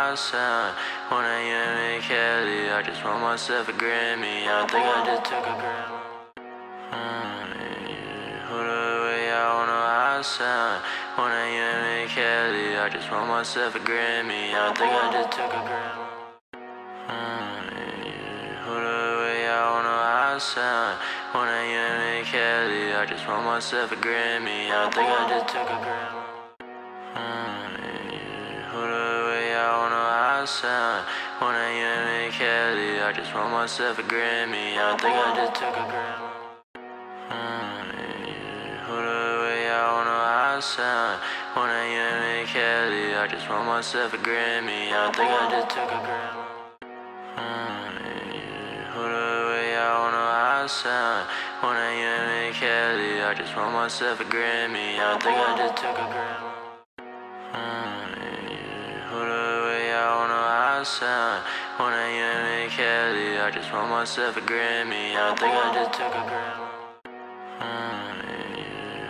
how I sound. When I am in Cali, I just want myself a Grammy. I think I just took a gram. Hold up, wait, I don't know how I sound. When I am in Cali, I just want myself a Grammy. I think I just took a gram. Hold up, wait, I don't know how I sound. When I am in Cali, I just want myself a Grammy. I think I just took a gram. Hold up, wait, I don't know how I sound. When I am in Cali, I just want myself a Grammy. I think I just took a gram. Hold up, wait, I don't know how I sound. When I am in Cali, I just want myself a Grammy. I think I just took a gram. Hold up, wait, I don't know how I sound. When I am in Cali, I just want myself a Grammy. I think I just took a gram. Hold up, wait, I don't know how I sound. When I am in Cali, I just want myself a Grammy. I think I just took a gram.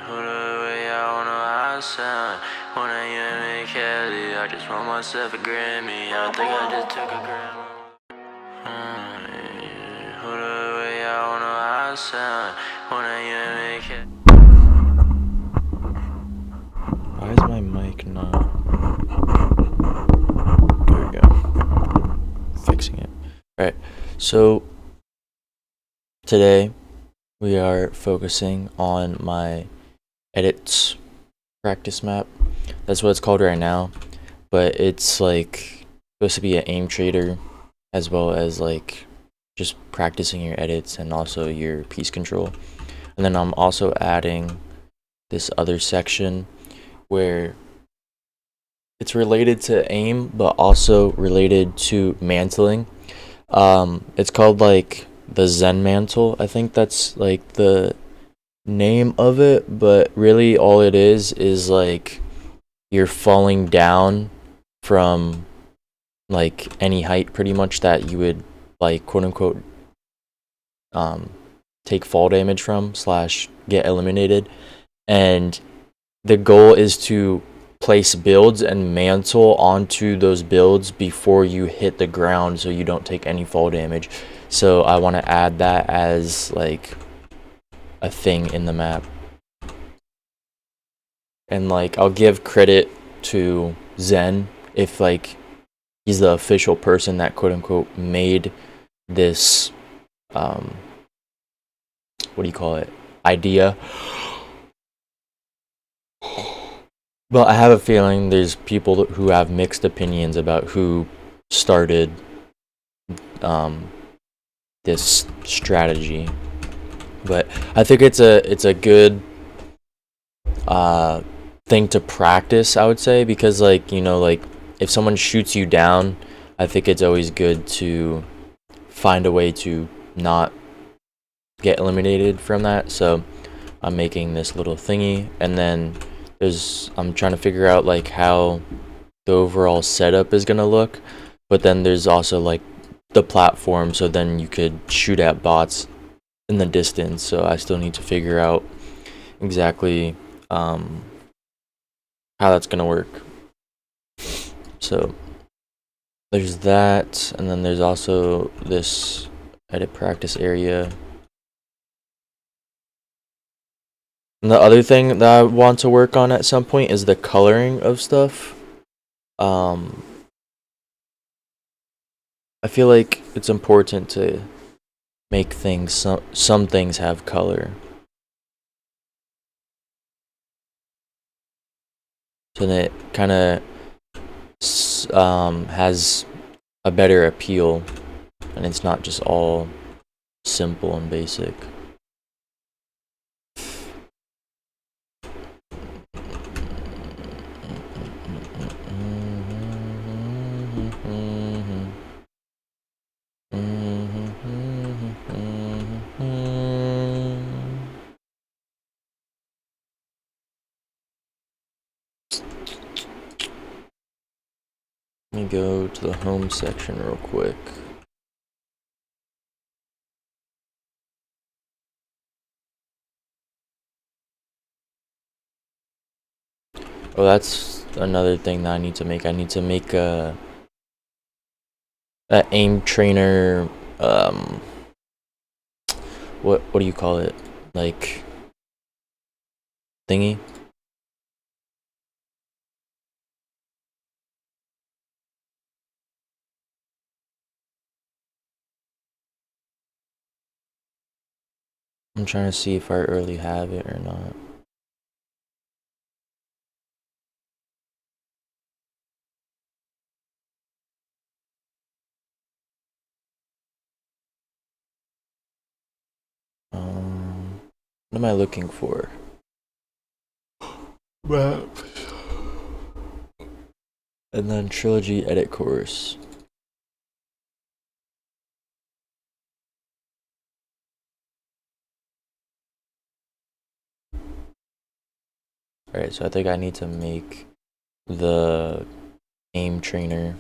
Hold up, wait, I don't know how I sound. When I am in Cali, I just want myself a Grammy. I think I just took a gram. Hold up, wait, I don't know how I sound. When I am in Cali. Why is my mic not? There we go. Fixing it. Alright, so today we are focusing on my edits practice map. That's what it's called right now, but it's like supposed to be an aim trader as well as like just practicing your edits and also your piece control. And then I'm also adding this other section where it's related to aim but also related to mantling. It's called like the Zen mantle. I think that's like the name of it, but really all it is like you're falling down from like any height pretty much that you would like quote unquote take fall damage from / get eliminated, and the goal is to place builds and mantle onto those builds before you hit the ground so you don't take any fall damage. So I want to add that as like a thing in the map. And like I'll give credit to Zen if like he's the official person that quote unquote made this what do you call it, idea. But I have a feeling there's people who have mixed opinions about who started this strategy. But I think it's a good thing to practice, I would say, because like, you know, like if someone shoots you down, I think it's always good to find a way to not get eliminated from that. So I'm making this little thingy, and then I'm trying to figure out like how the overall setup is gonna look, but then there's also like the platform, so then you could shoot at bots in the distance. So I still need to figure out exactly how that's gonna work. So there's that, and then there's also this edit practice area. And the other thing that I want to work on at some point is the coloring of stuff. I feel like it's important to make things, some things have color, so that it kind of has a better appeal, and it's not just all simple and basic. Let me go to the home section real quick. Oh, that's another thing that I need to make. I need to make a aim trainer, um, what do you call it? Like thingy? I'm trying to see if I already have it or not. What am I looking for? Map. And then trilogy edit course. Alright, so I think I need to make the aim trainer.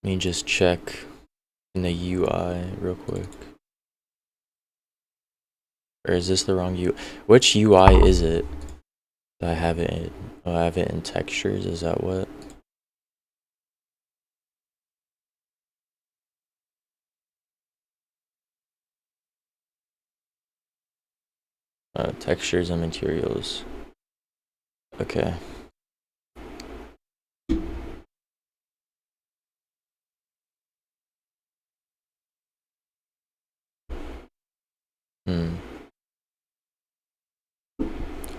Let me just check in the UI real quick. Or is this the wrong UI? Which UI is it? Do I have it in, oh, I have it in textures, is that what? Textures and materials. Okay.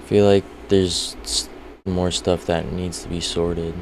I feel like there's more stuff that needs to be sorted.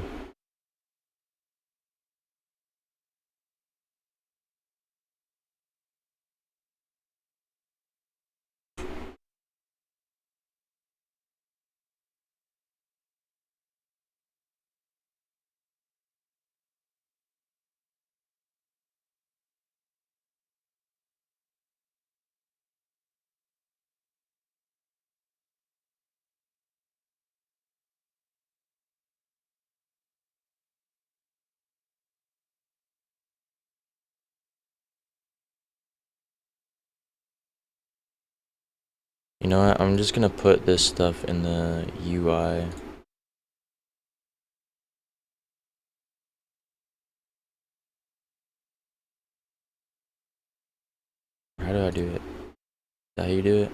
You know what? I'm just gonna put this stuff in the UI. How do I do it? Is that how you do it?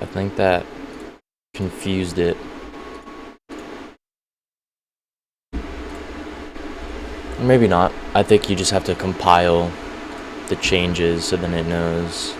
I think that confused it. Maybe not. I think you just have to compile the changes so then it knows.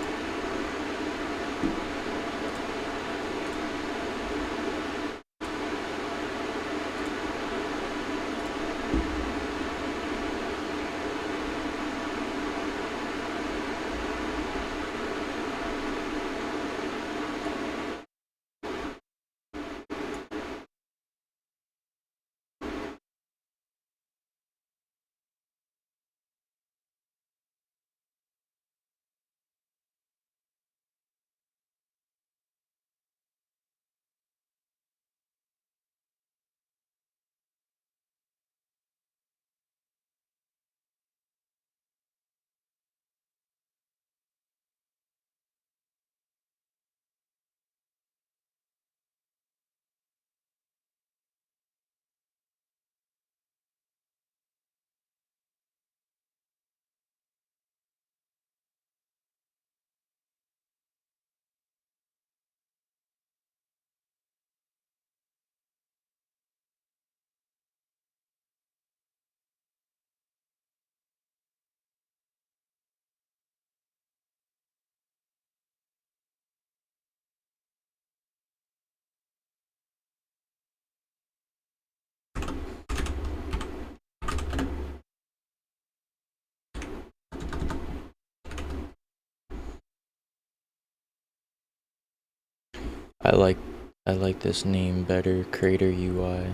I like I like this name better, Creator UI.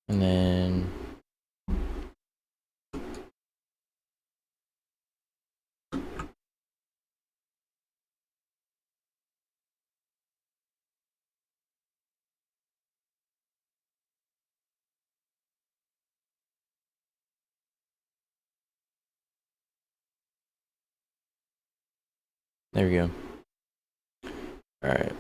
And then there we go. Alright.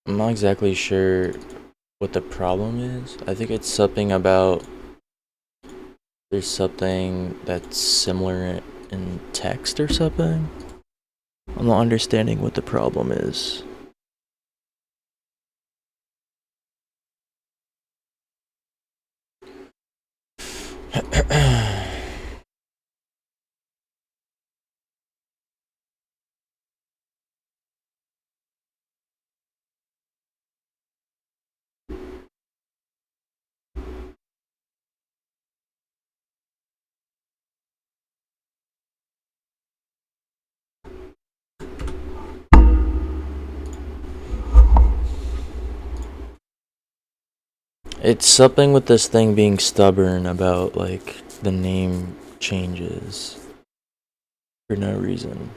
I'm not exactly sure what the problem is. I think it's something about there's something that's similar in text or something. I'm not understanding what the problem is. It's something with this thing being stubborn about like the name changes for no reason.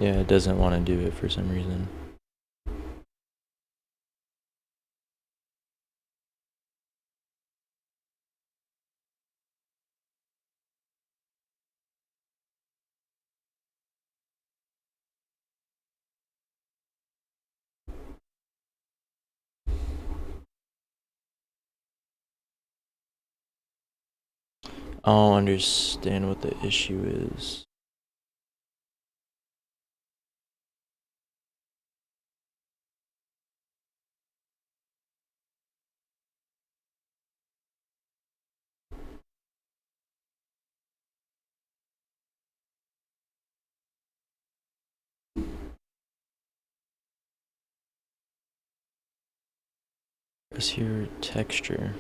Yeah, it doesn't want to do it for some reason. I don't understand what the issue is. Press your texture.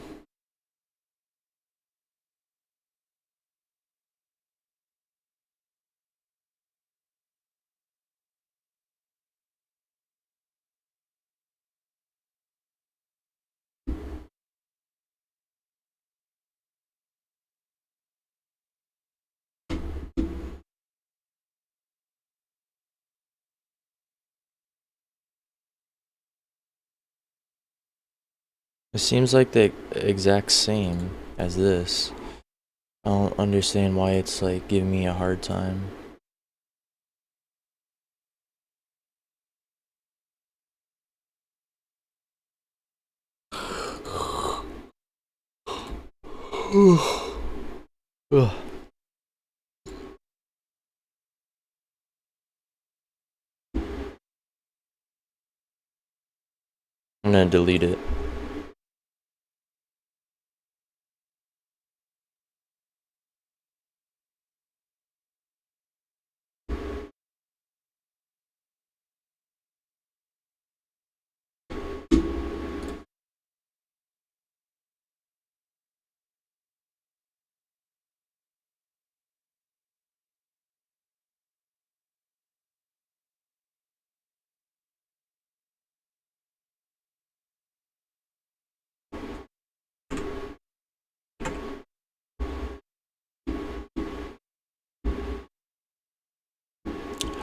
It seems like the exact same as this. I don't understand why it's like giving me a hard time. Ugh. I'm gonna delete it.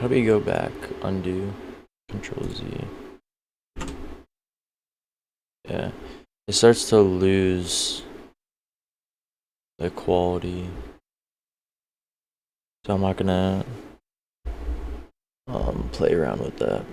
How do we go back? Undo. Control Z. Yeah. It starts to lose the quality. So I'm not gonna play around with that.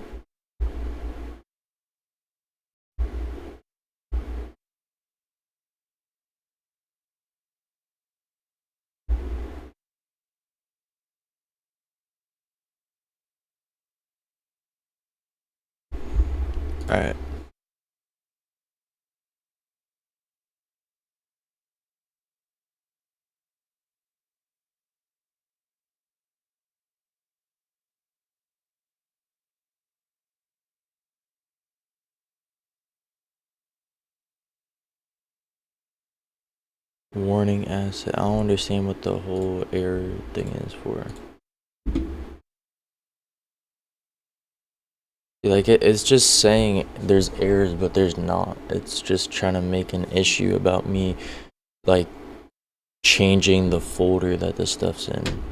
Alright. Warning asset. I don't understand what the whole error thing is for. Like it's just saying there's errors, but there's not. It's just trying to make an issue about me like changing the folder that the stuff's in.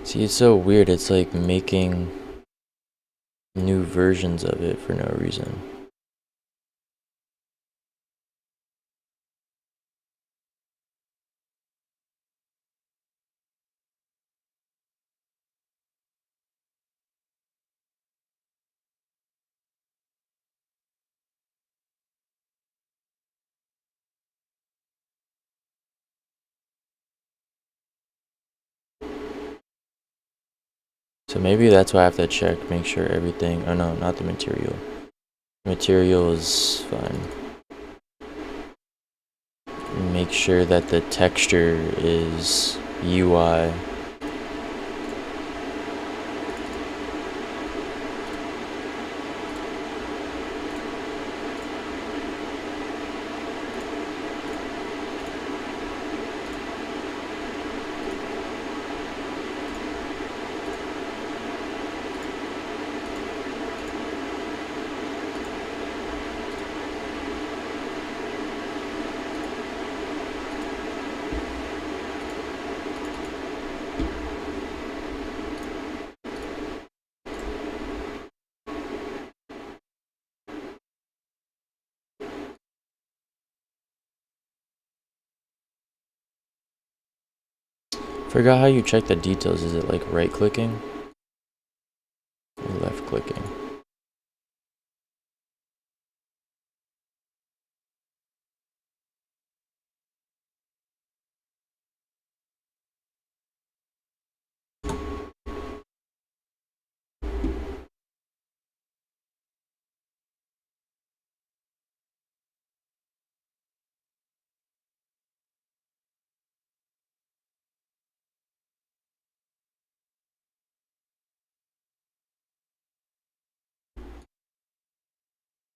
See, it's so weird. It's like making new versions of it for no reason. So maybe that's why I have to check, make sure everything. Oh no, not the material. Material is fine. Make sure that the texture is UI. Forgot how you check the details. Is it like right clicking or left clicking?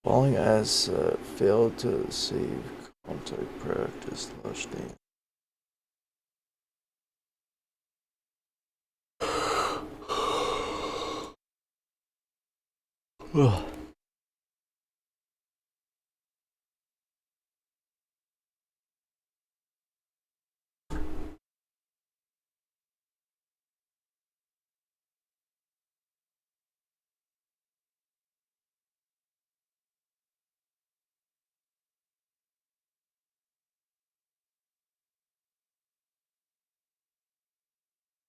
Falling as failed to save contact practice last name.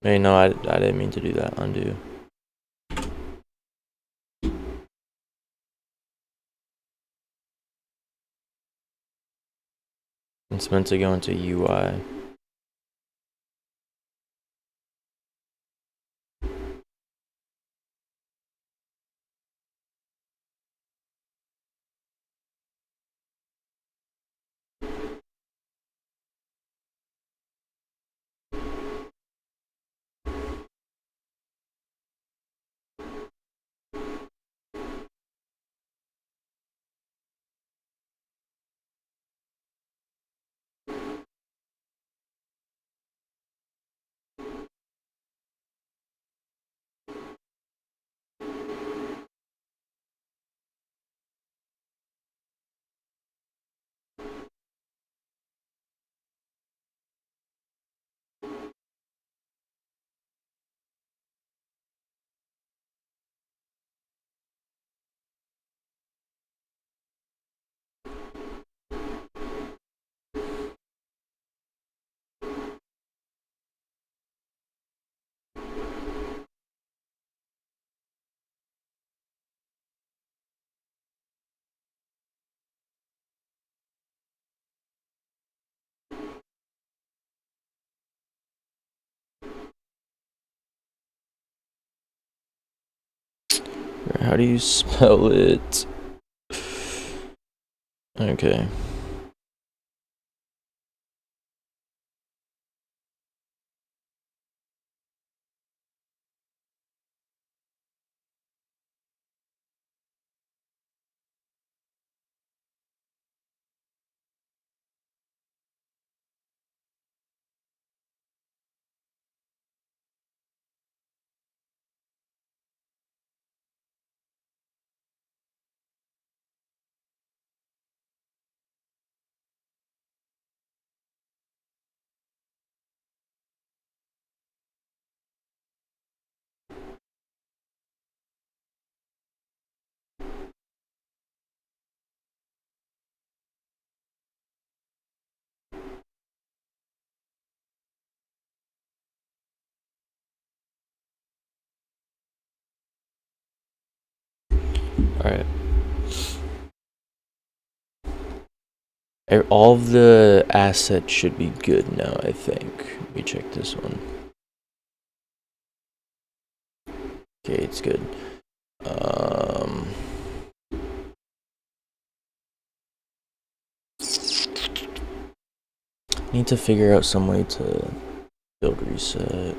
Hey, no, I didn't mean to do that. Undo. It's meant to go into UI. how do you spell it? Okay. Alright. All of the assets should be good now, I think. Let me check this one. Okay, it's good. Need to figure out some way to build reset.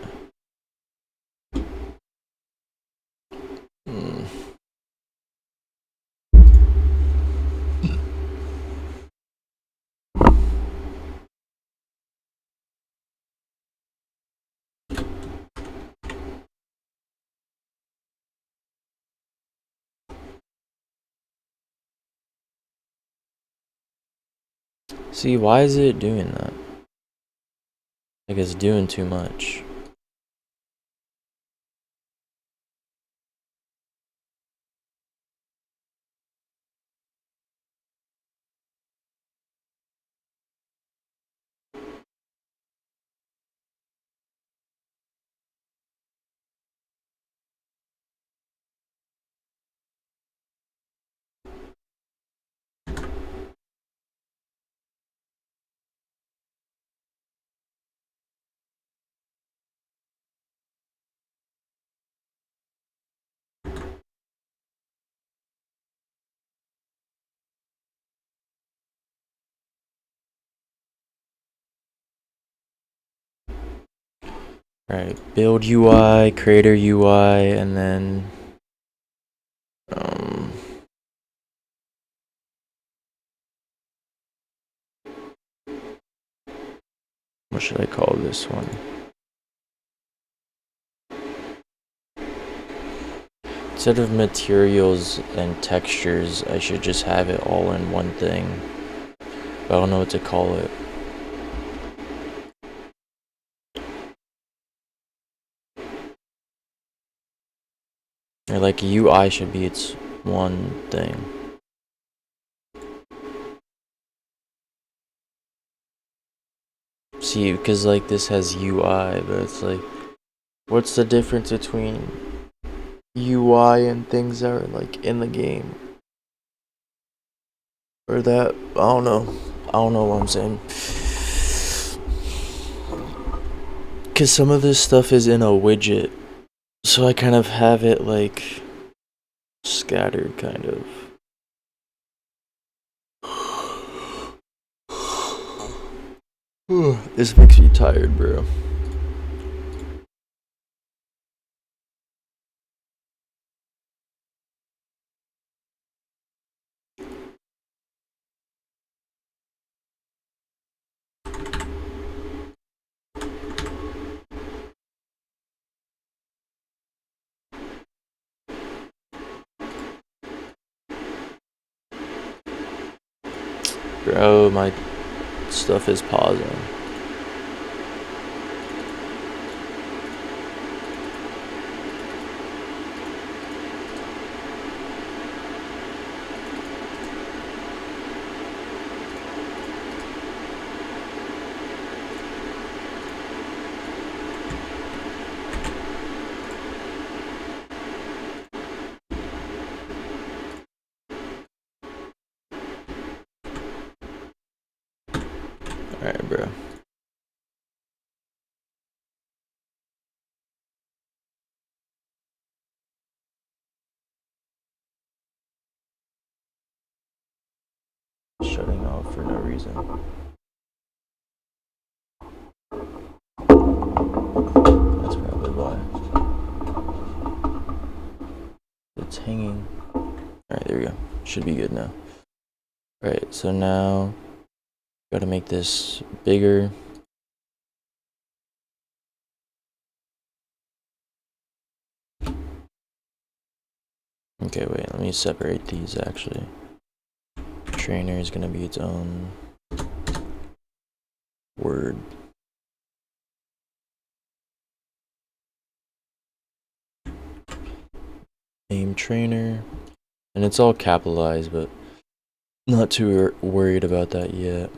See, why is it doing that? Like, it's doing too much. Alright, build UI, creator UI, and then what should I call this one? Instead of materials and textures, I should just have it all in one thing. But I don't know what to call it. Or like UI should be its one thing. See, because like this has UI, but it's like, what's the difference between UI and things that are like in the game? Or that, I don't know. I don't know what I'm saying. Because some of this stuff is in a widget. So I kind of have it like scattered, kind of. This makes me tired, bro. Bro, my stuff is pausing. Alright, bro. shutting off for no reason. That's probably why. It's hanging. Alright, there we go. Should be good now. Alright, so now gotta make this bigger. Okay, wait, let me separate these actually. Trainer is gonna be its own word. Name trainer. And it's all capitalized, but not too worried about that yet.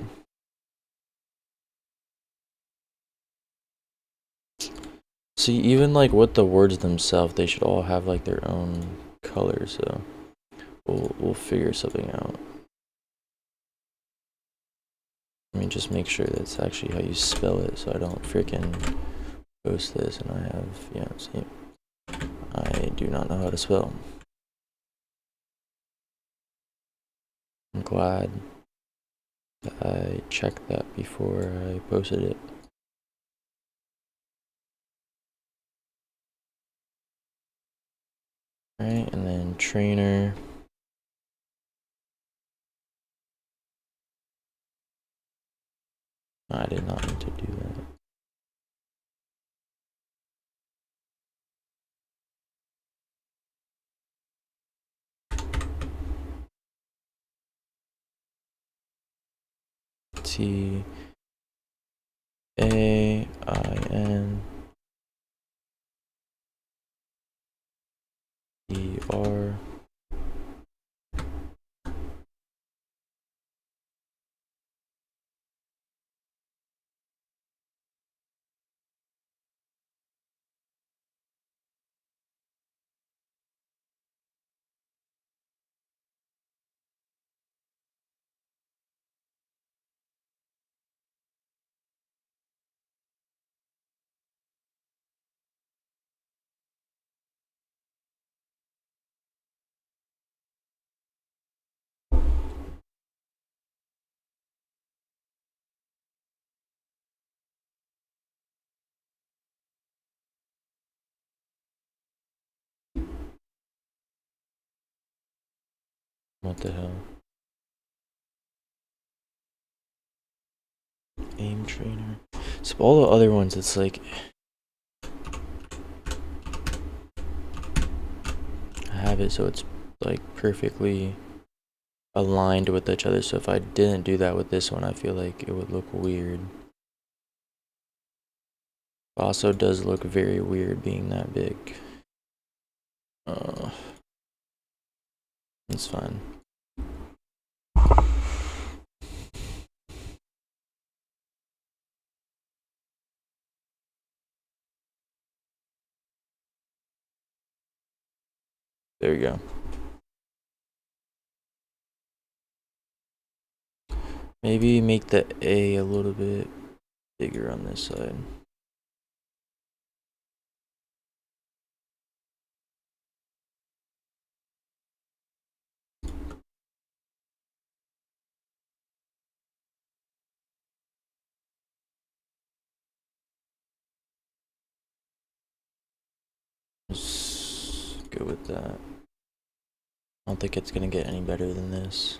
See, even like with the words themselves, they should all have like their own color, so we'll figure something out. Let me just make sure that's actually how you spell it, so I don't freaking post this and I have, yeah, see, I do not know how to spell. I'm glad that I checked that before I posted it. Alright, and then trainer. I did not need to do that. T A I N E R. What the hell? Aim trainer. So all the other ones, it's like I have it so it's like perfectly aligned with each other. So if I didn't do that with this one, I feel like it would look weird. Also does look very weird being that big. It's fine. There we go. Maybe make the A a little bit bigger on this side. Just go with that. I don't think it's gonna get any better than this.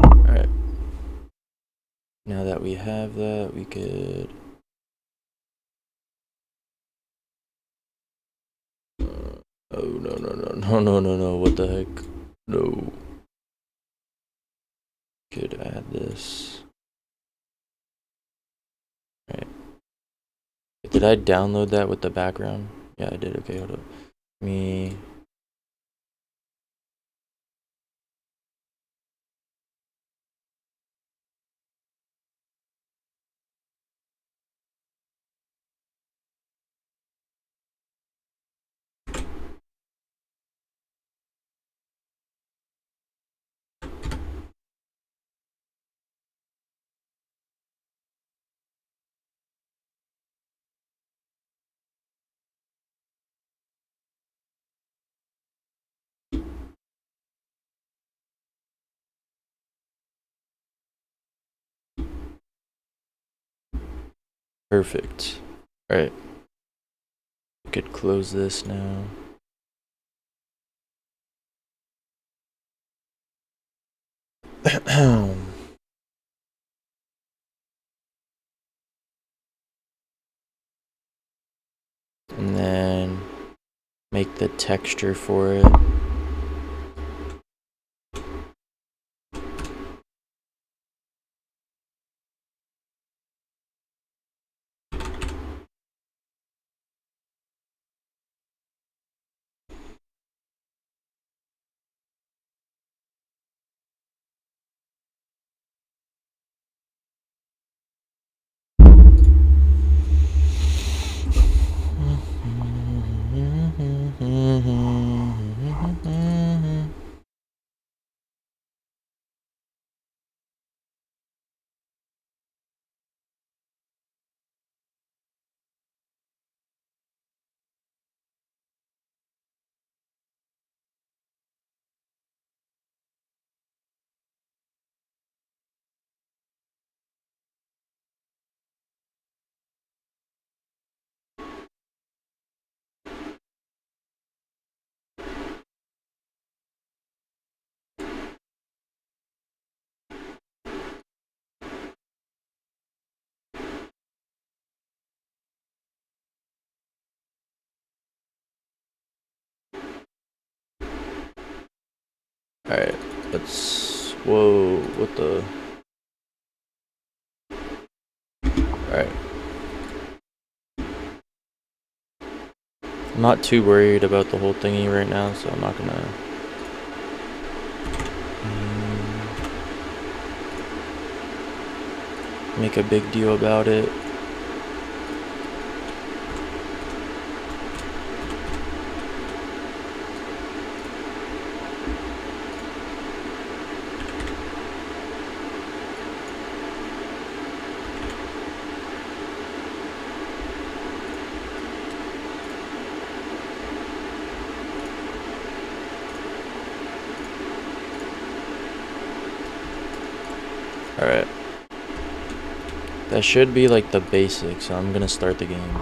Alright. Now that we have that, we could oh no, what the heck? No. Could add this. Alright. Did I download that with the background? Yeah, I did. Okay, hold up. Me. Perfect. Alright. We could close this now. And then make the texture for it. Alright, let's... Whoa, what the... Alright. I'm not too worried about the whole thingy right now, so I'm not gonna... make a big deal about it. Alright. That should be like the basics, so I'm gonna start the game.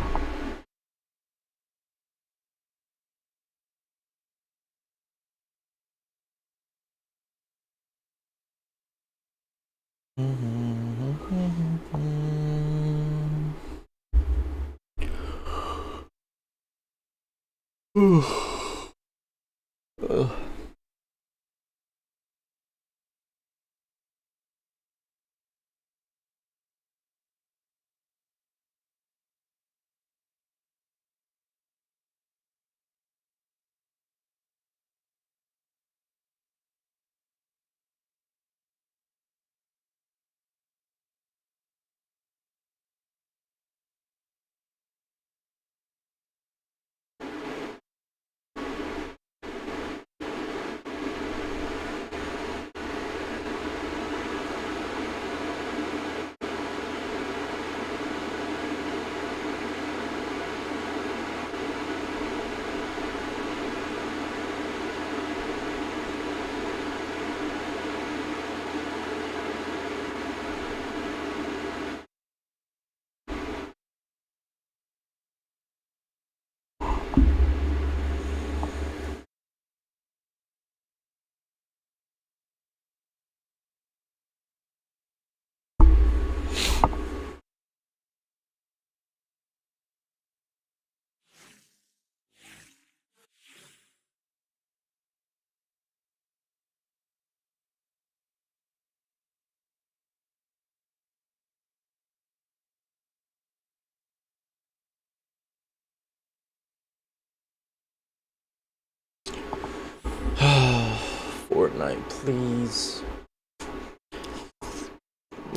Fortnite, please.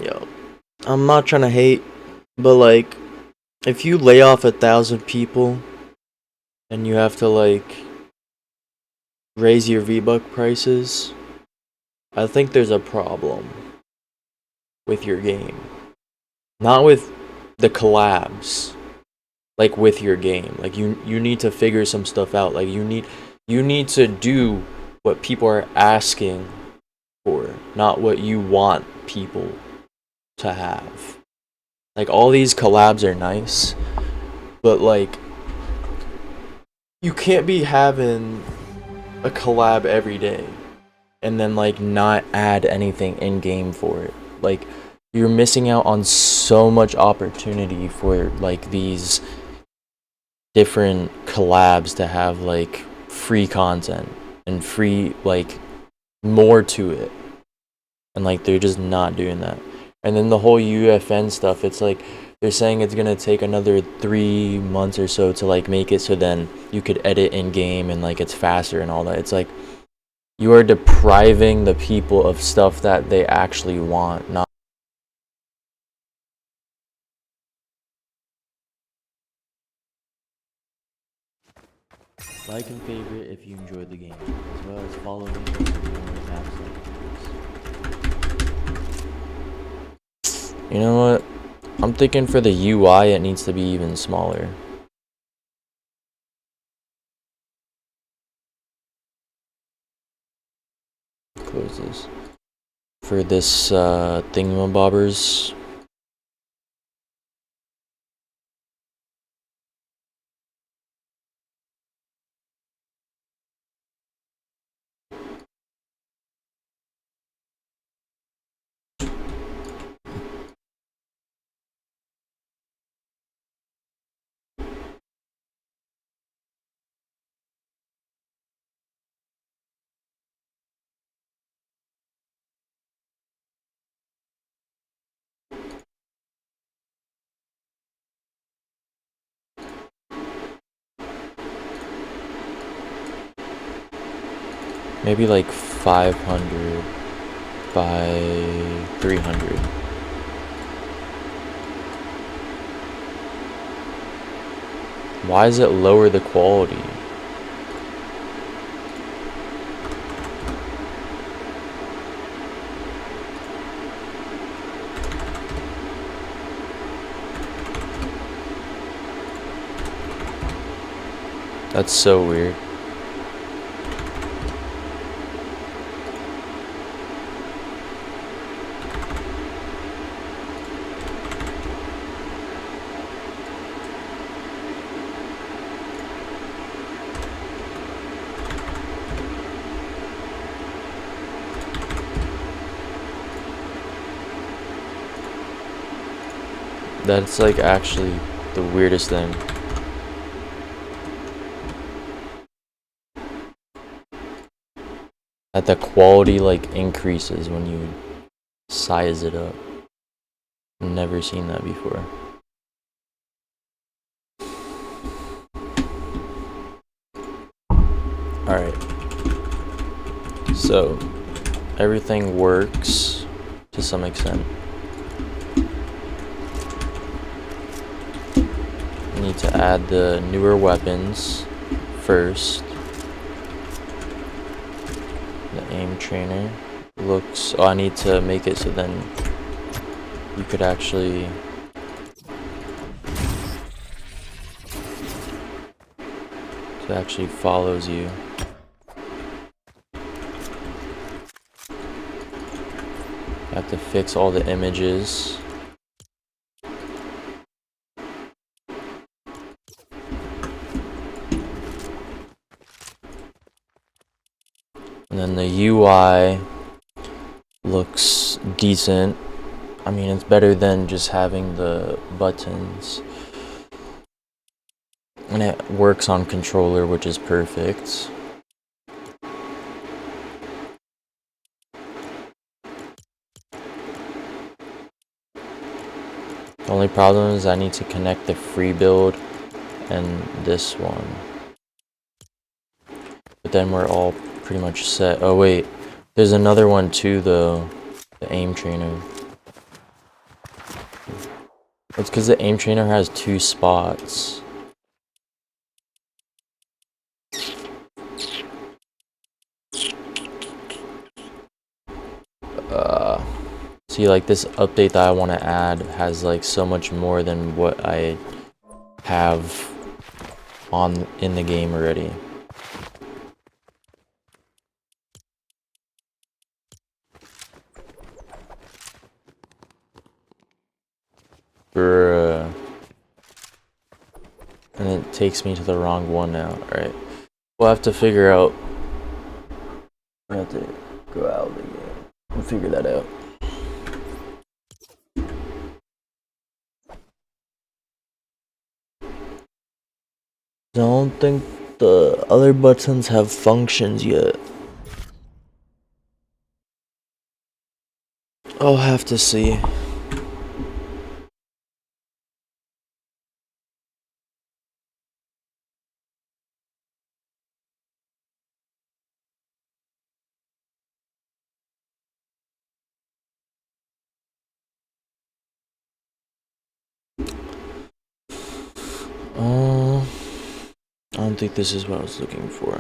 Yo, I'm not trying to hate, but like, if you lay off 1,000 people and you have to like raise your V-Buck prices, I think there's a problem with your game. Not with the collabs, like with your game. Like you need to figure some stuff out. Like you need to do what people are asking for, not what you want people to have. Like, all these collabs are nice, but like, you can't be having a collab every day and then like not add anything in game for it. Like, you're missing out on so much opportunity for like these different collabs to have like free content and free like more to it, and like they're just not doing that. And then the whole UFN stuff, it's like they're saying it's gonna take another 3 months or so to like make it so then you could edit in game and like it's faster and all that. It's like you are depriving the people of stuff that they actually want, not like and favorite if you enjoyed the game, as well as follow me for more tabs like this. You know what? I'm thinking for the UI it needs to be even smaller. Close this. For this thingamabobbers. Maybe like 500 by 300. Why does it lower the quality? That's so weird. That's like actually the weirdest thing. That the quality like increases when you size it up. I've never seen that before. Alright. So everything works to some extent. I need to add the newer weapons first. The aim trainer looks... Oh, I need to make it so then you could actually... So it actually follows you. I have to fix all the images. And then the UI looks decent. I mean, it's better than just having the buttons. And it works on controller, which is perfect. The only problem is I need to connect the free build and this one. But then we're all pretty much set. Oh wait, there's another one too though. The aim trainer. It's because the aim trainer has 2 spots. See, like this update that I want to add has like so much more than what I have on in the game already. Bruh. And it takes me to the wrong one now. Alright. We'll have to figure out. We'll have to go out of the game and figure that out. Don't think the other buttons have functions yet. I'll have to see. I don't think this is what I was looking for.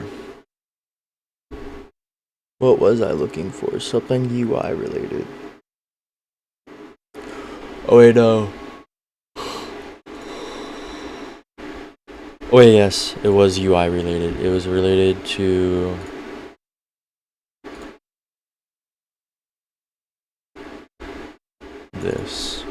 What was I looking for? Something UI related. Oh wait, no. Oh wait, yes, it was UI related. It was related to this.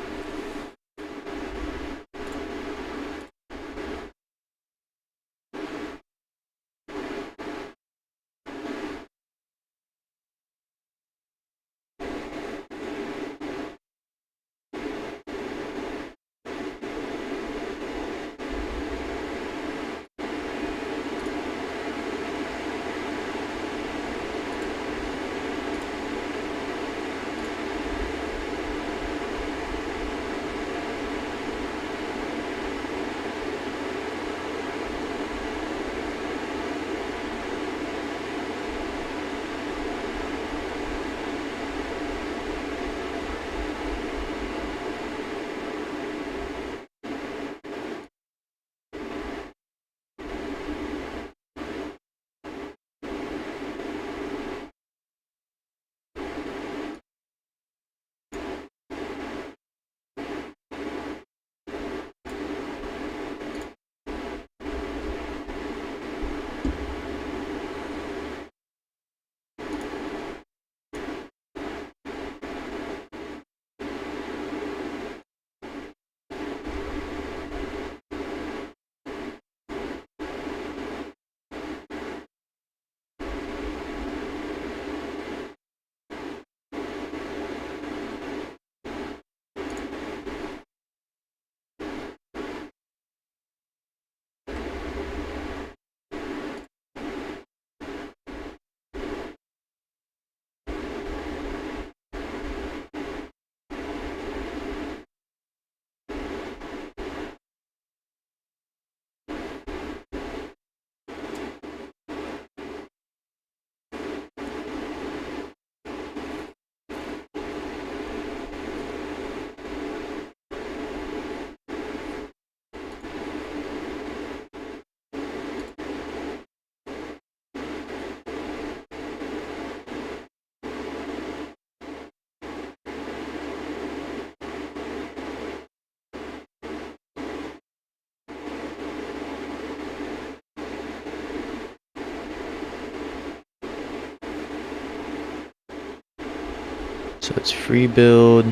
So it's free build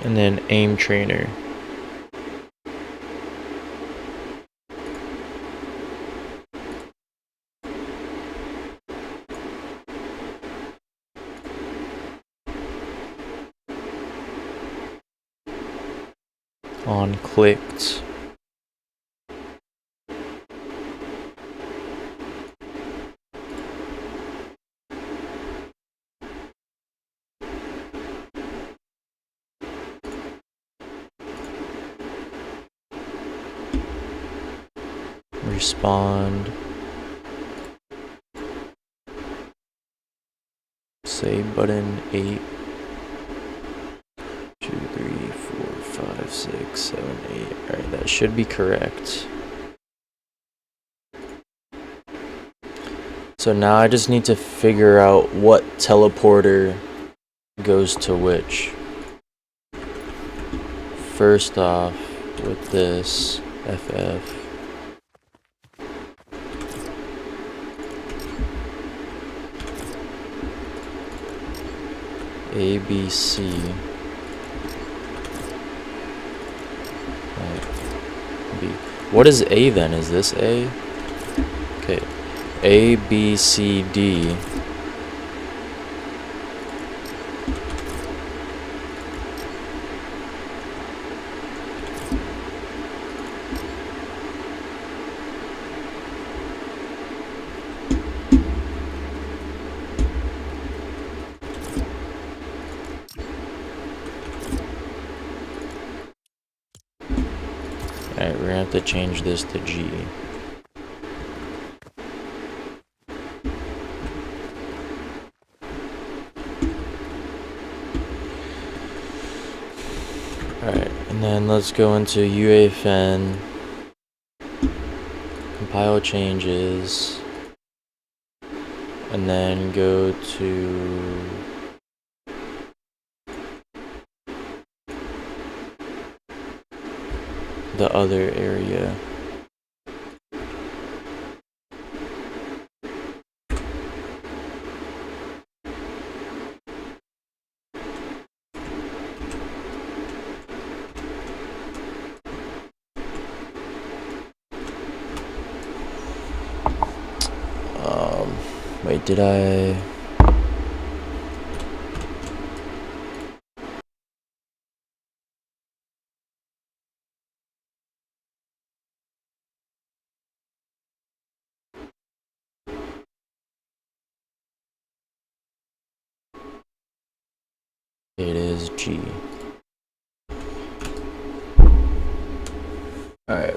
and then aim trainer. On clicked. Respond. Say button 8. 2, 3, 4, 5, 6, 7, 8. Alright, that should be correct. So now I just need to figure out what teleporter goes to which. First off, with this FF. ABC. B. What is A then? Is this A? Okay. A, B, C, D. Alright, we're gonna have to change this to G. Alright, and then let's go into UAFN, compile changes, and then go to the other area. Wait, did I? It is G. Alright.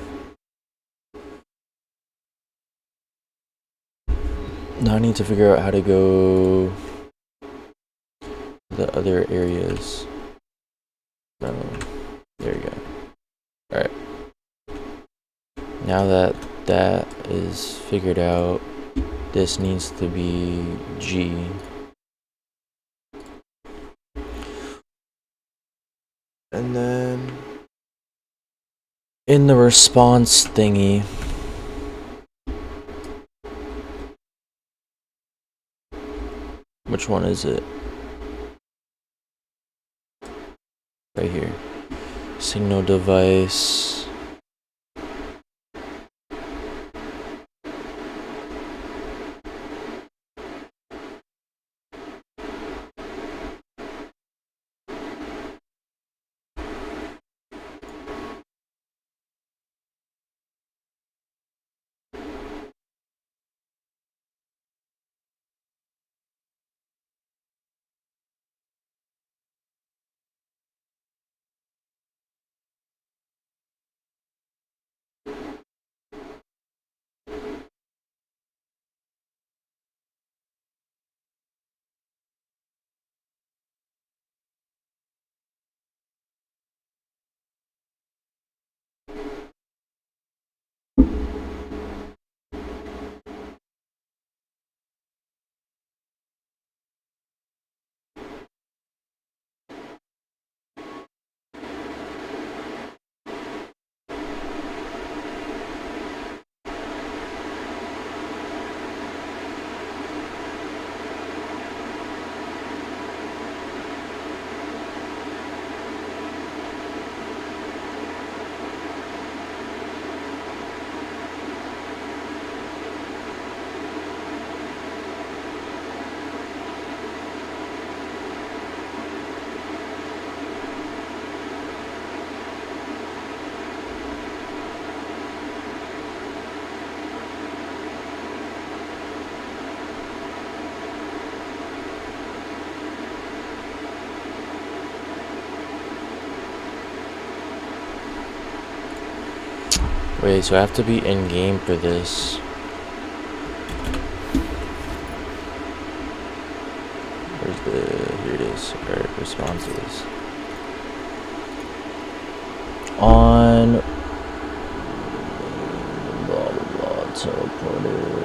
Now I need to figure out how to go to the other areas. No, there we go. Alright. Now that that is figured out, this needs to be G. And then in the response thingy, which one is it? Right here. Signal device. Wait, so I have to be in game for this. Where's the, here it is, alright, responses. On blah blah blah teleporter.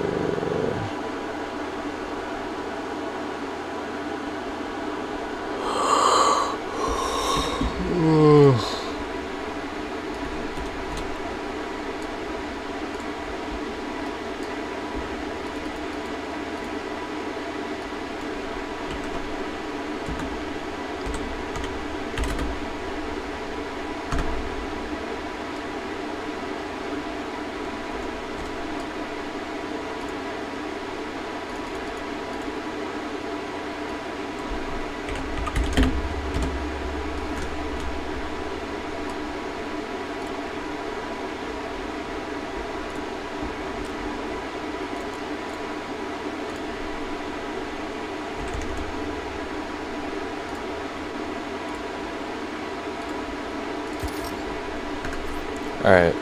Alright.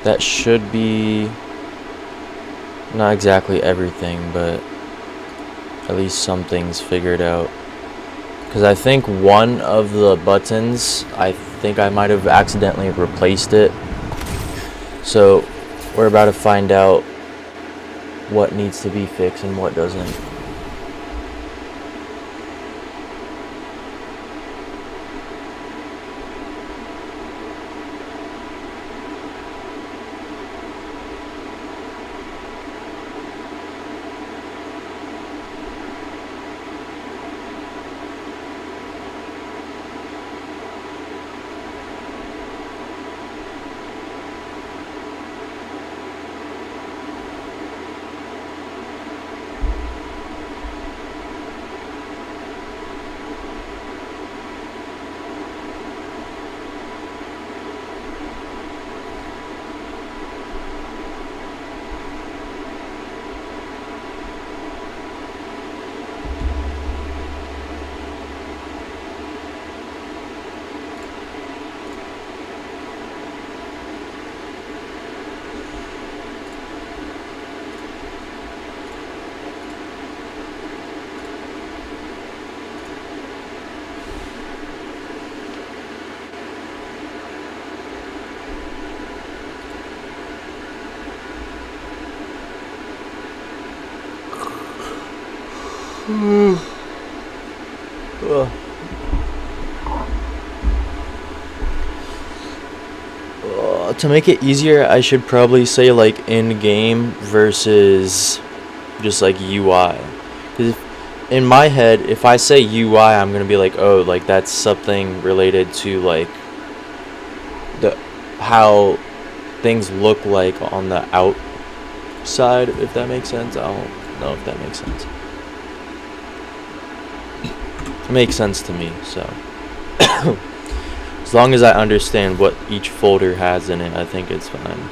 That should be not exactly everything, but at least some things figured out. Because I think one of the buttons, I think I might have accidentally replaced it. So we're about to find out what needs to be fixed and what doesn't. To make it easier, I should probably say like in-game versus just like UI. Because in my head, if I say UI, I'm gonna be like, oh, like that's something related to like the how things look like on the outside, if that makes sense. I don't know if that makes sense. It makes sense to me, so as long as I understand what each folder has in it, I think it's fine.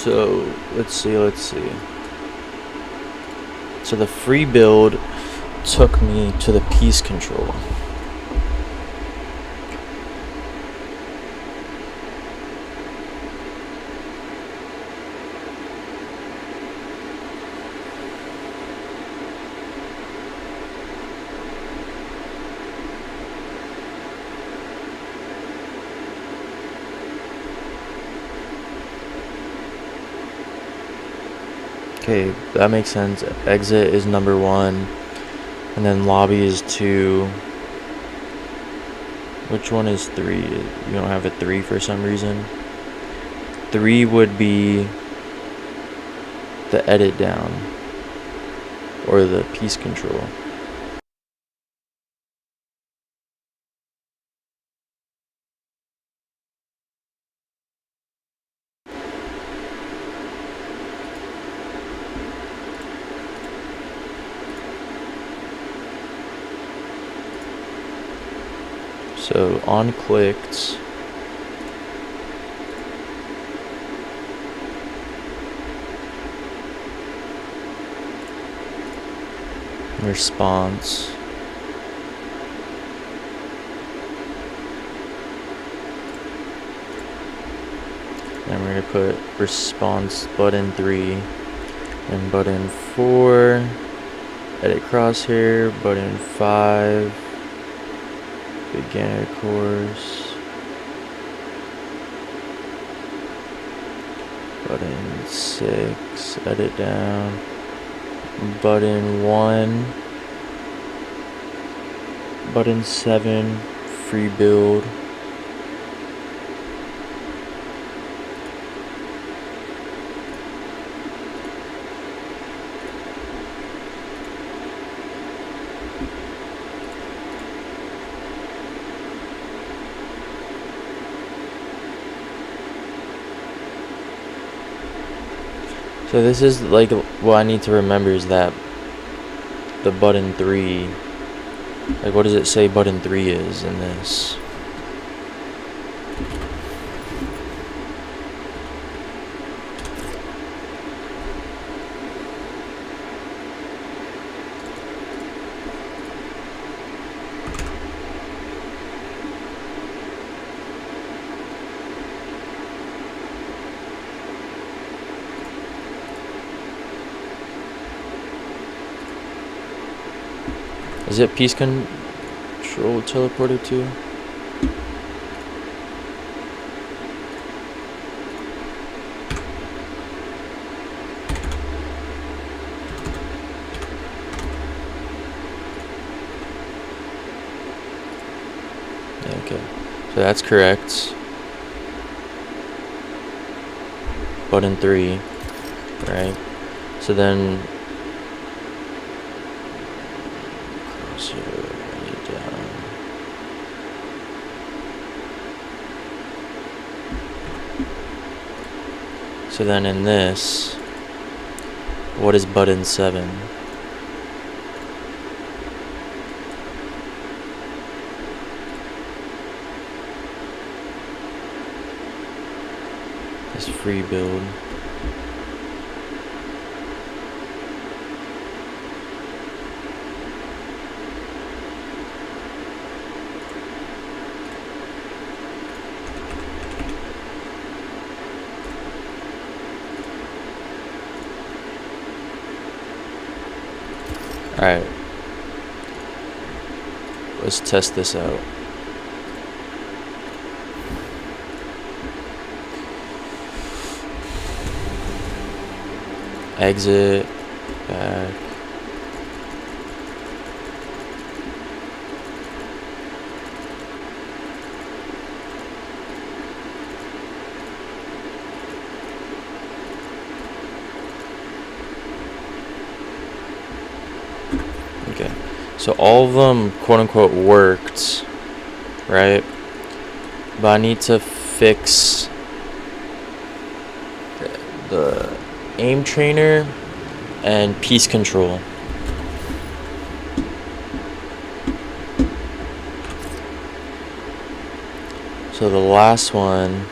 So let's see. So the free build took me to the piece control. Okay, that makes sense. Exit is number 1, and then lobby is 2. Which one is 3? You don't have a 3 for some reason. 3 would be the edit down, or the piece control. So on clicked, response, and we're gonna put response button 3 and button 4, edit crosshair, button 5, beginner course, button 6, edit down, button 1, button 7, free build, so this is like what I need to remember is that the button 3, like what does it say button 3 is in this? Is it piece control teleported to? Okay, so that's correct. Button 3, right? So then So then in this, what is button 7? This free build. Alright, let's test this out. Exit, back. Okay, so all of them quote unquote worked, right? But I need to fix the aim trainer and piece control. So the last one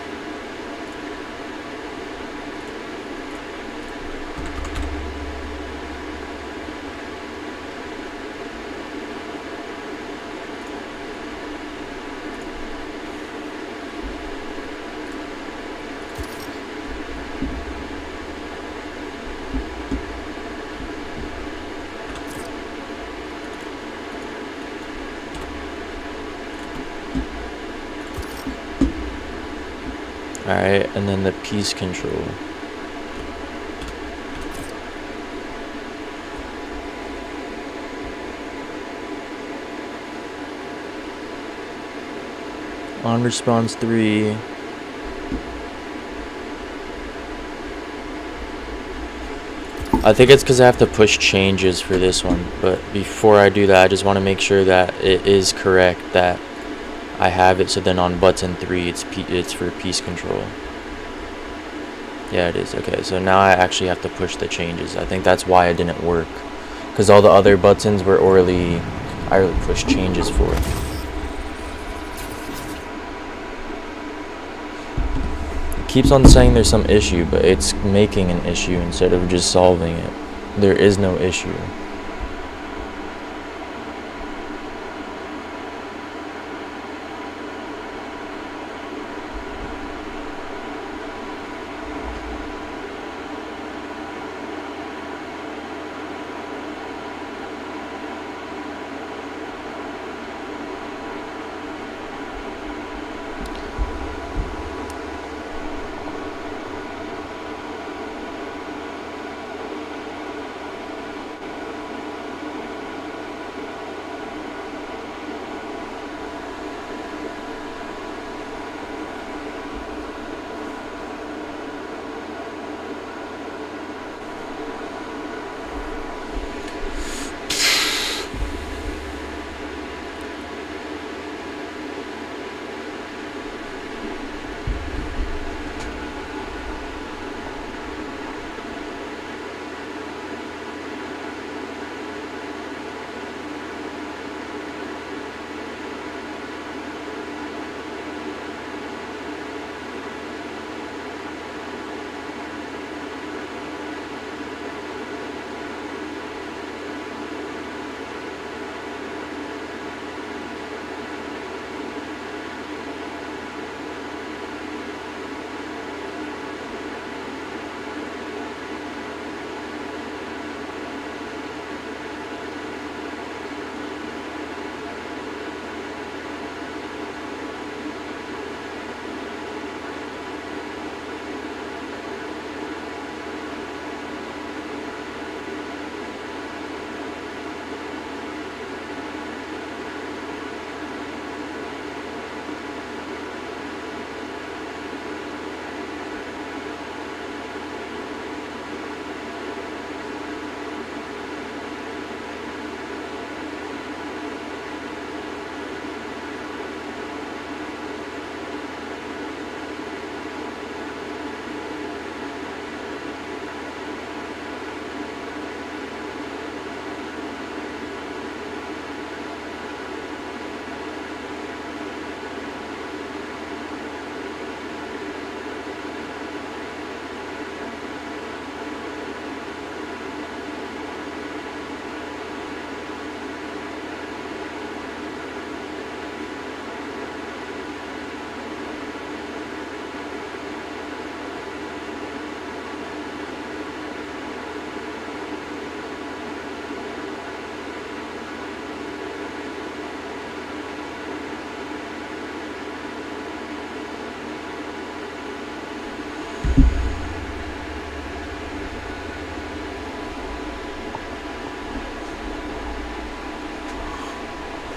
Alright, and then the piece control. On response 3. I think it's because I have to push changes for this one, but before I do that, I just want to make sure that it is correct that I have it. So then on button 3, it's for piece control. Yeah, it is. Okay, so now I actually have to push the changes. I think that's why it didn't work, because all the other buttons were I already pushed changes for. Keeps on saying there's some issue, but it's making an issue instead of just solving it. There is no issue.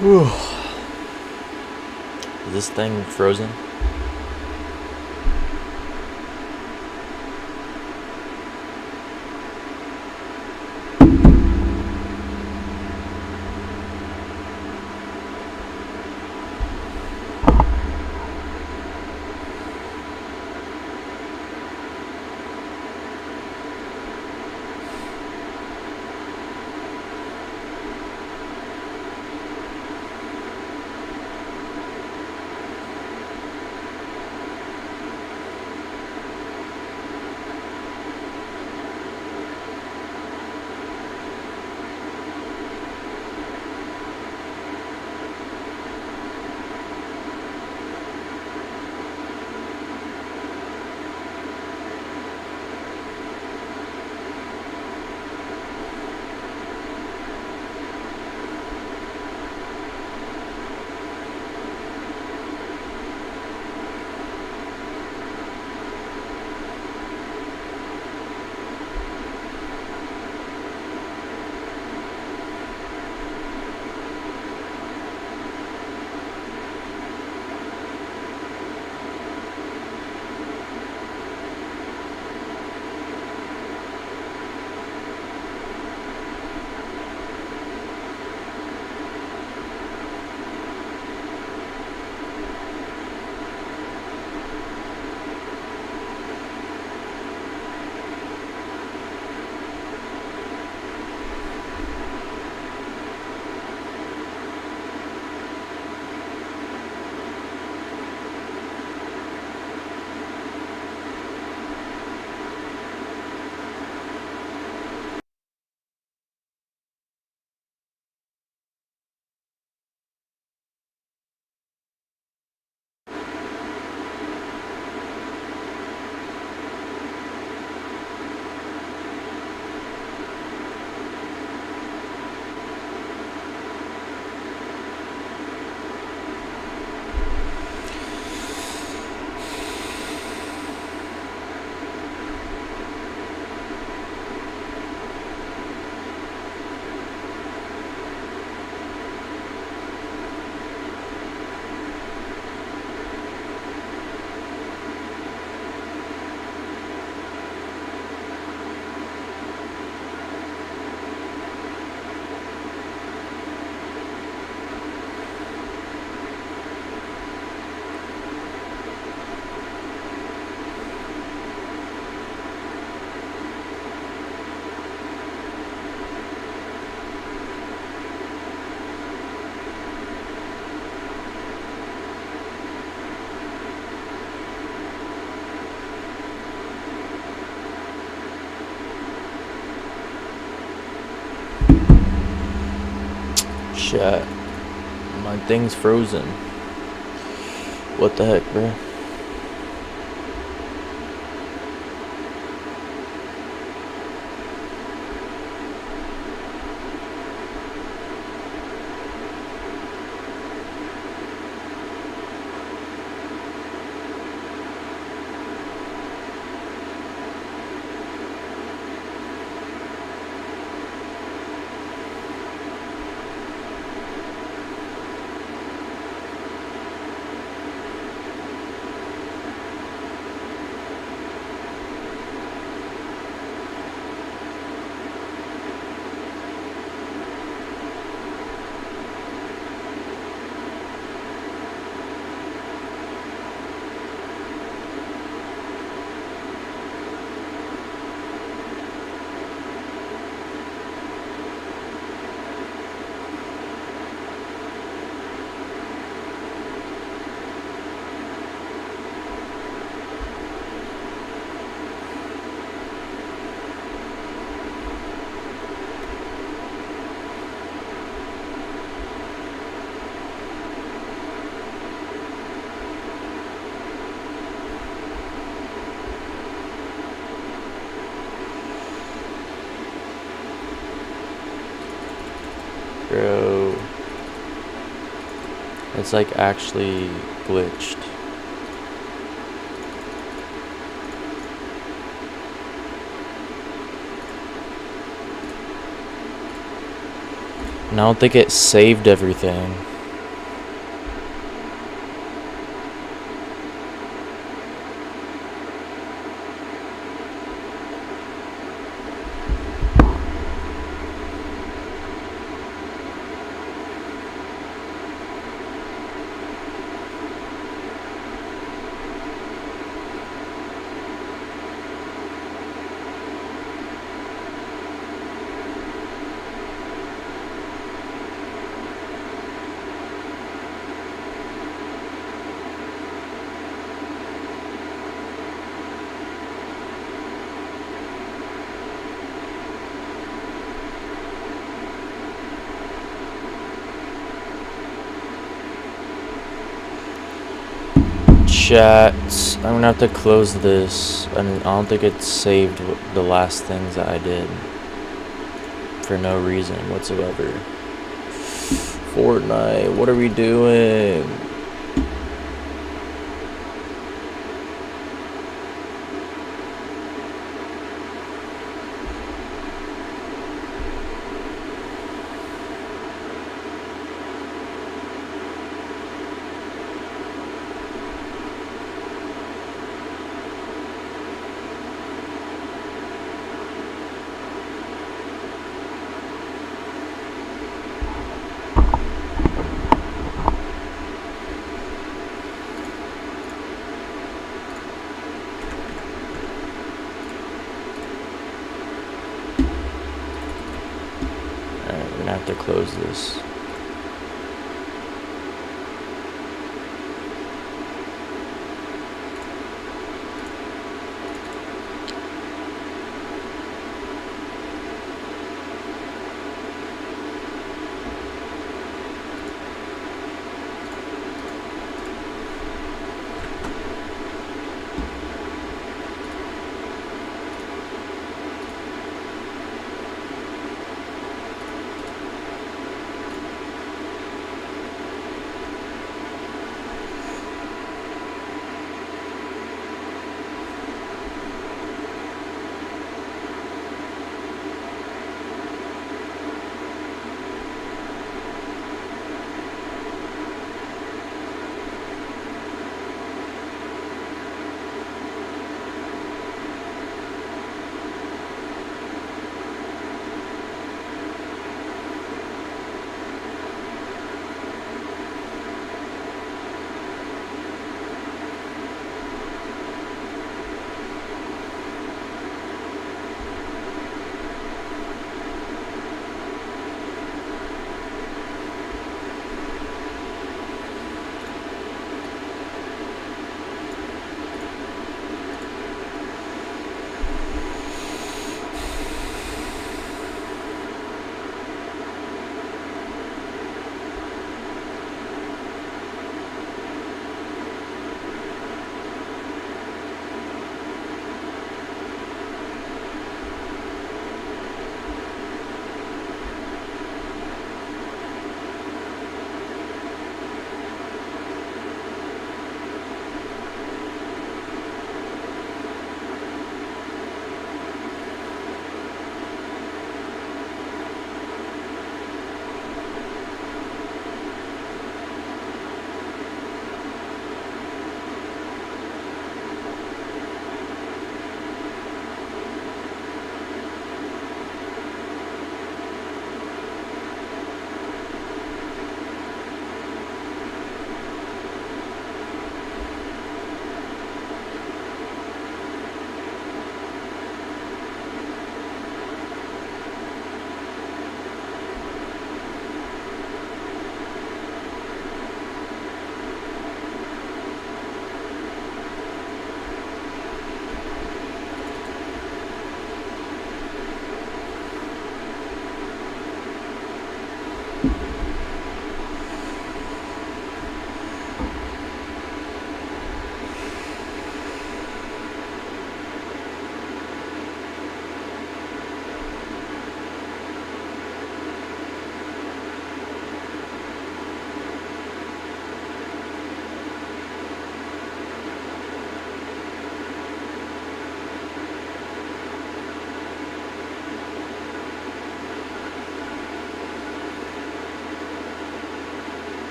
Whew. Is this thing frozen? Chat. My thing's frozen. What the heck, bro? Bro, it's like actually glitched. And I don't think it saved everything. Chat, I'm gonna have to close this, and I don't think it saved the last things that I did for no reason whatsoever. Fortnite, what are we doing? Alright, we're gonna have to close this.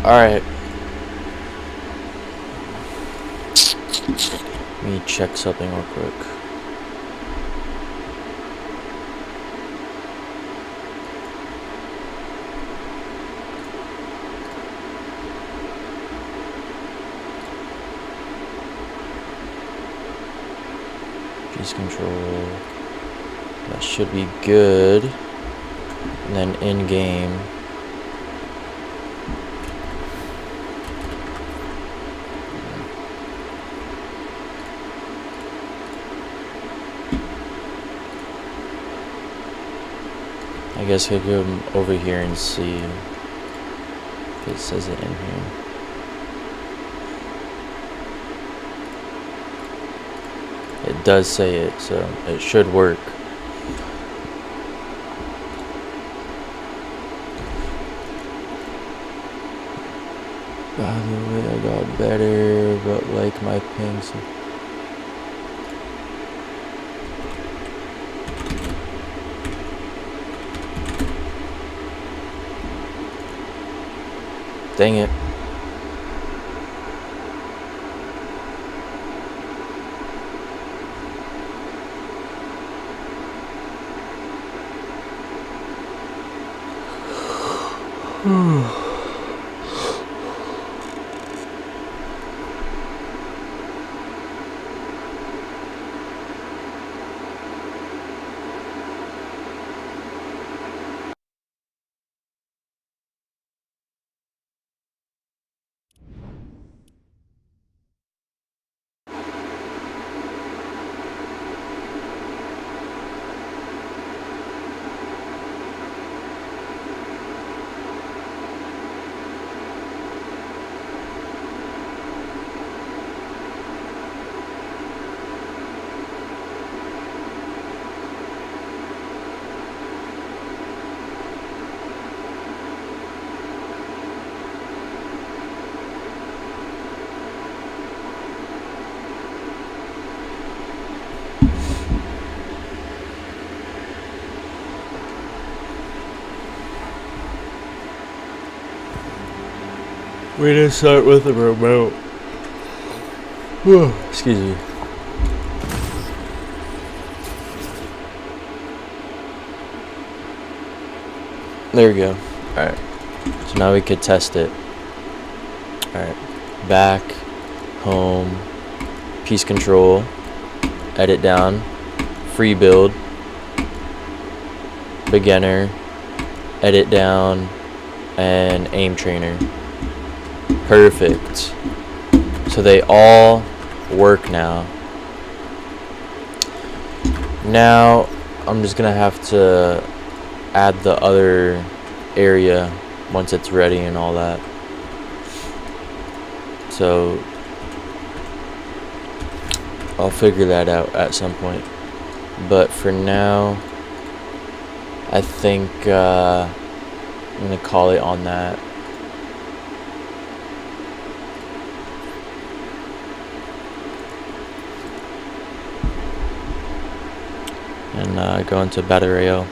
Alright. Let me check something real quick. Piece control. That should be good. And then in game. I guess I'll go over here and see if it says it in here. It does say it, so it should work. By the way, I got better, but like my pings. Dang it. We didn't start with the remote. Excuse me. There we go. Alright. So now we could test it. Alright. Back. Home. Piece control. Edit down. Free build. Beginner. Edit down. And aim trainer. Perfect. So they all work now. Now I'm just gonna have to add the other area once it's ready and all that. So I'll figure that out at some point. But for now, I think I'm gonna call it on that. And go into Battle Royale.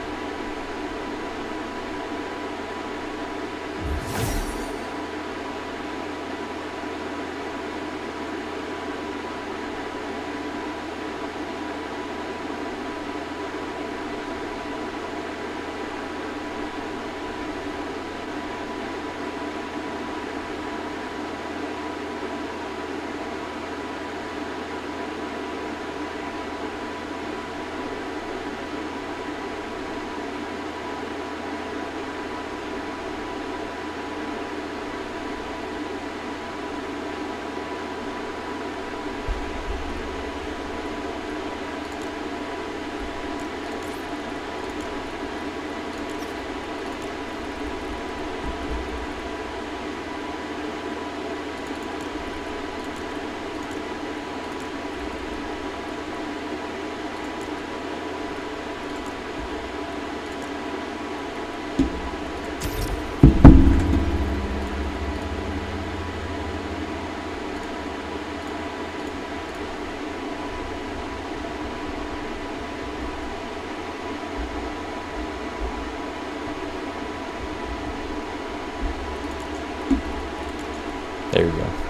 There we go.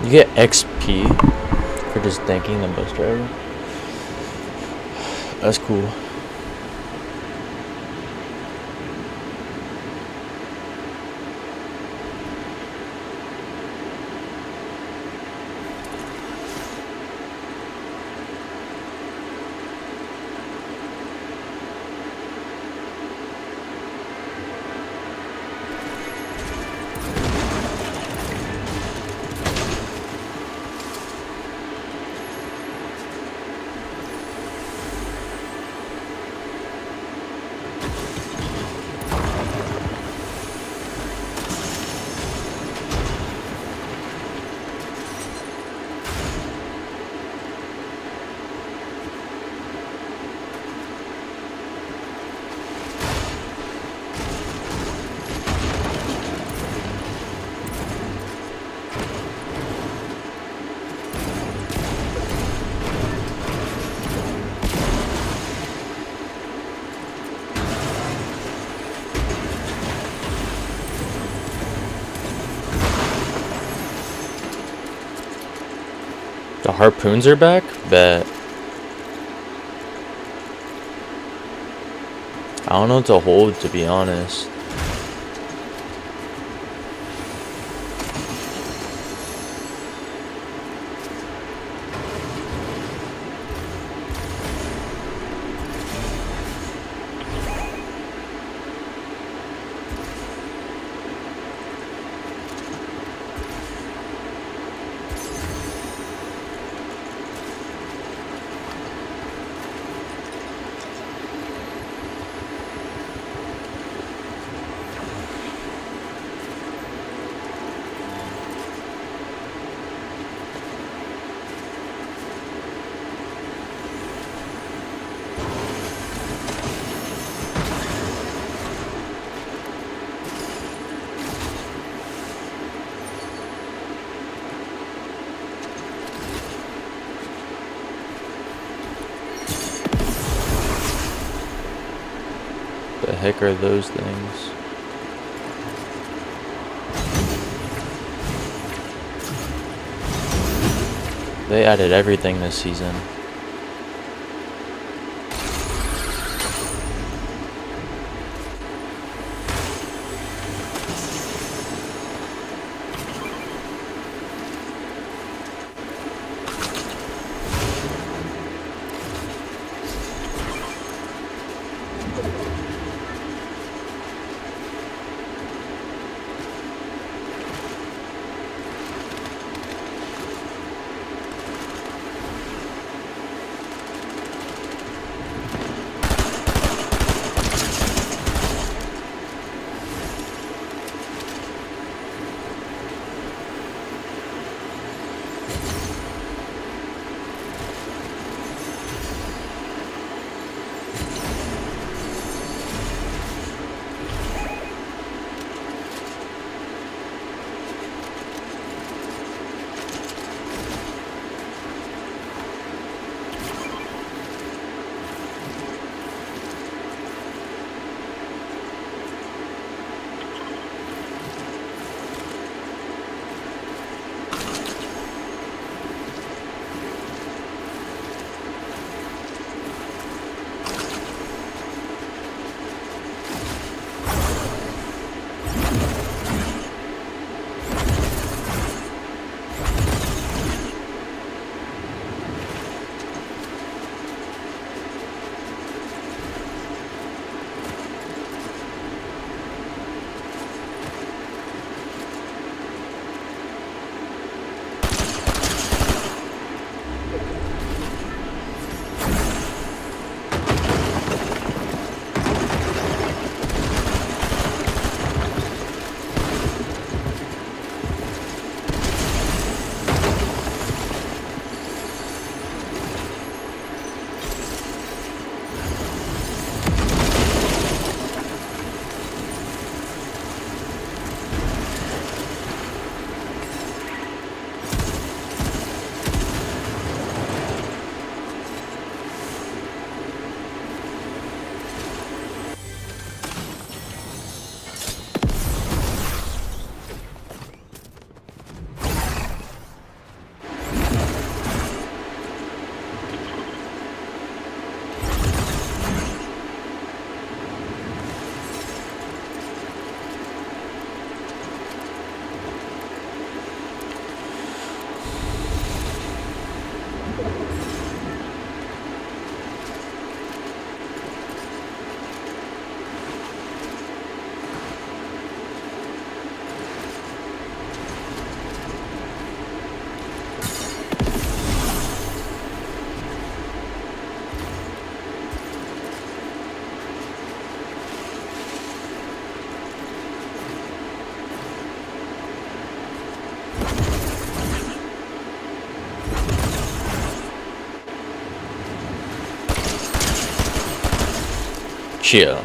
You get XP for just thanking the bus driver. That's cool. The harpoons are back? Bet. I don't know what to hold, to be honest. The heck are those things? They added everything this season. Chill.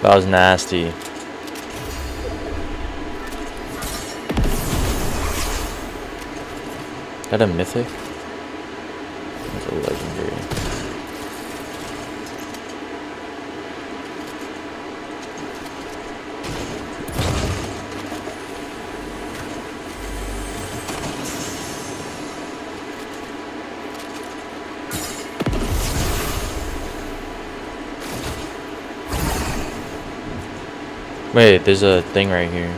That was nasty. Is that a mythic? That's a legendary. Wait, there's a thing right here.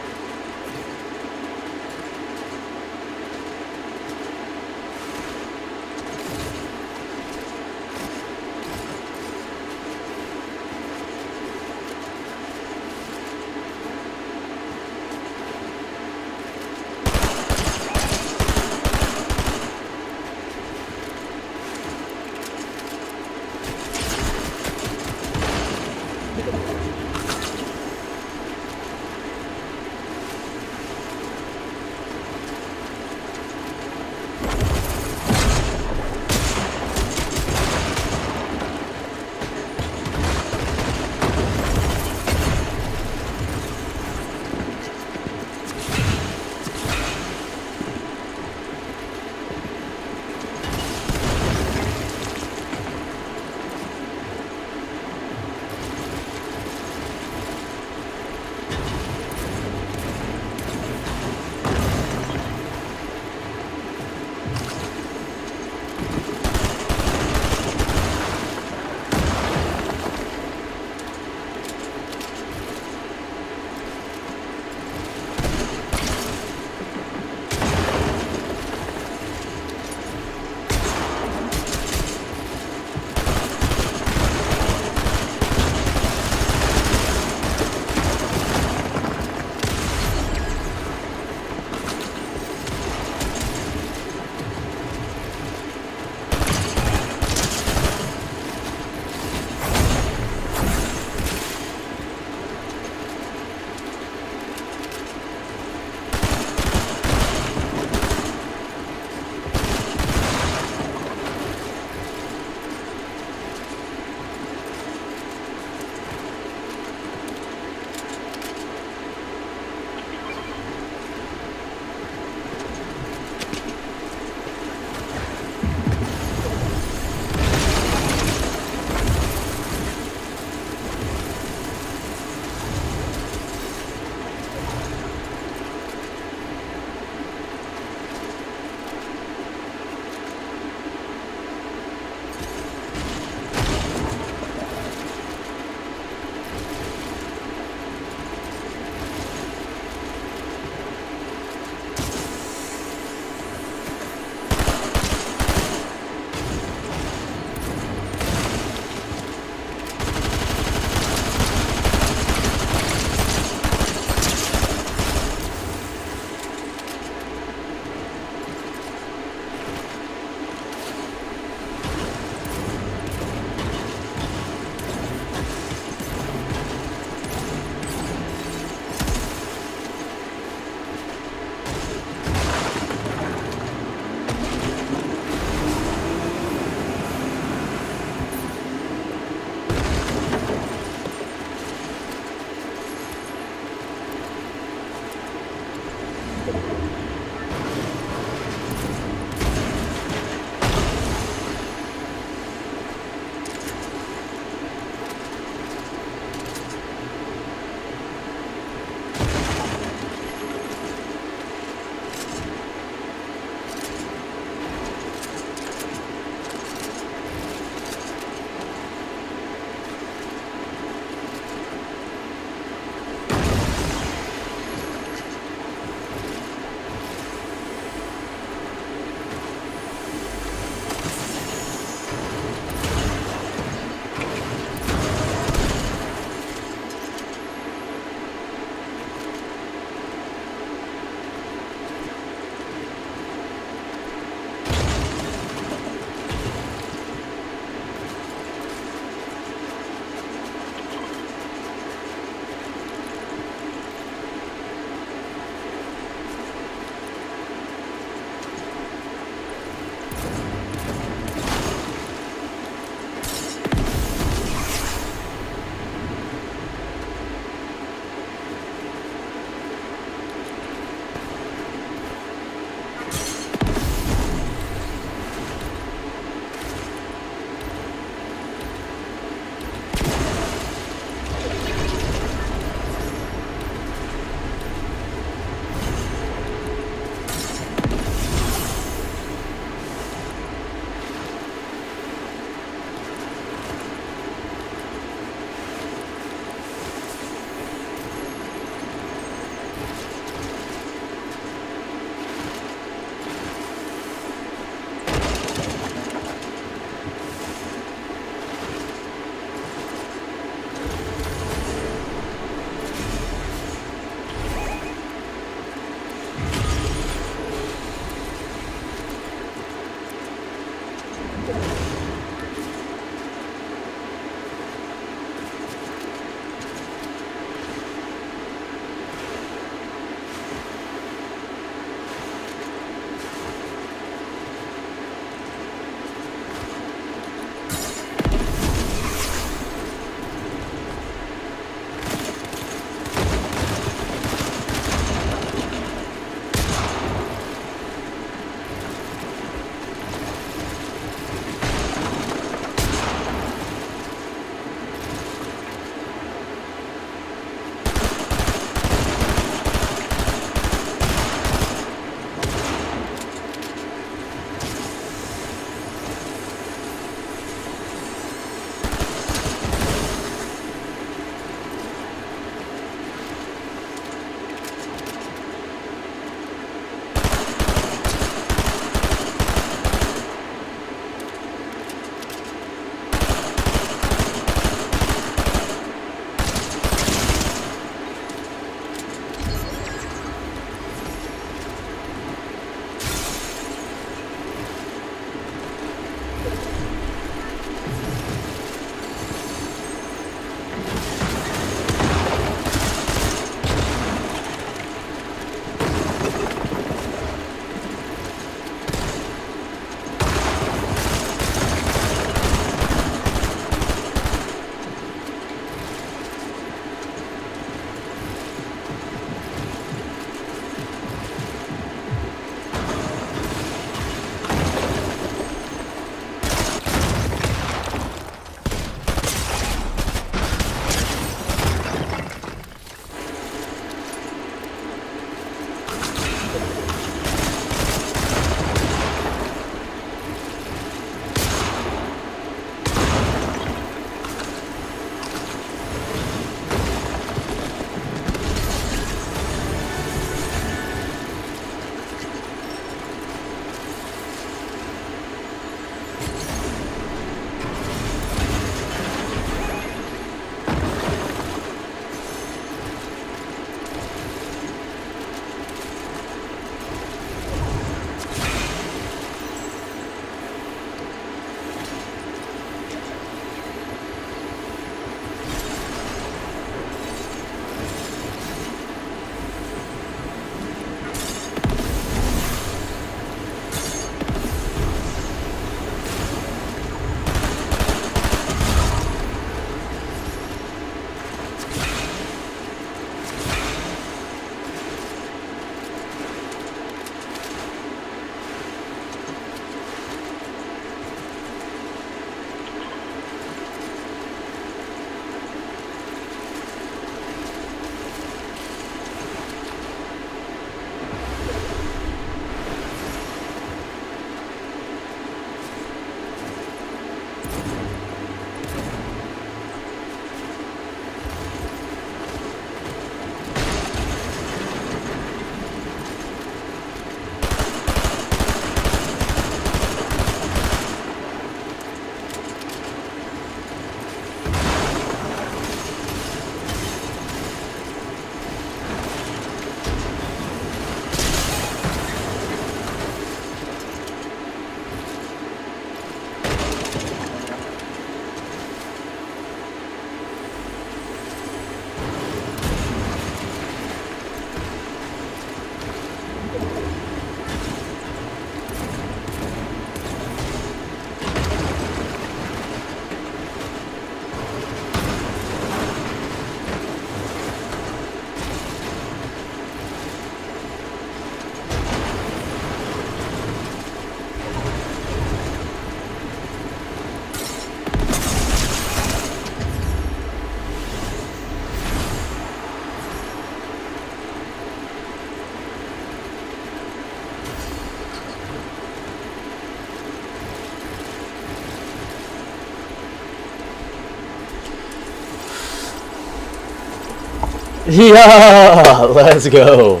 Yeah, let's go.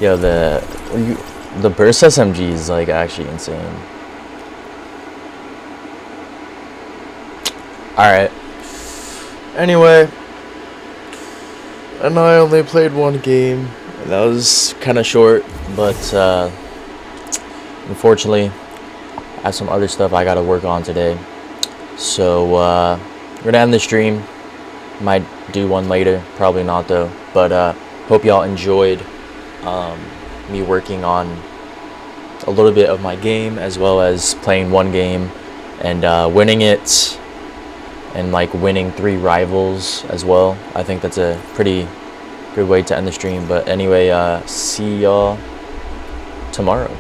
Yo, the burst SMG is like actually insane. All right. Anyway, I know I only played one game, and that was kind of short, but unfortunately, I have some other stuff I gotta work on today. So we're gonna end the stream. Might do one later, probably not though. But hope y'all enjoyed me working on a little bit of my game, as well as playing one game and winning it, and like winning 3 rivals as well. I think that's a pretty good way to end the stream. But anyway, see y'all tomorrow.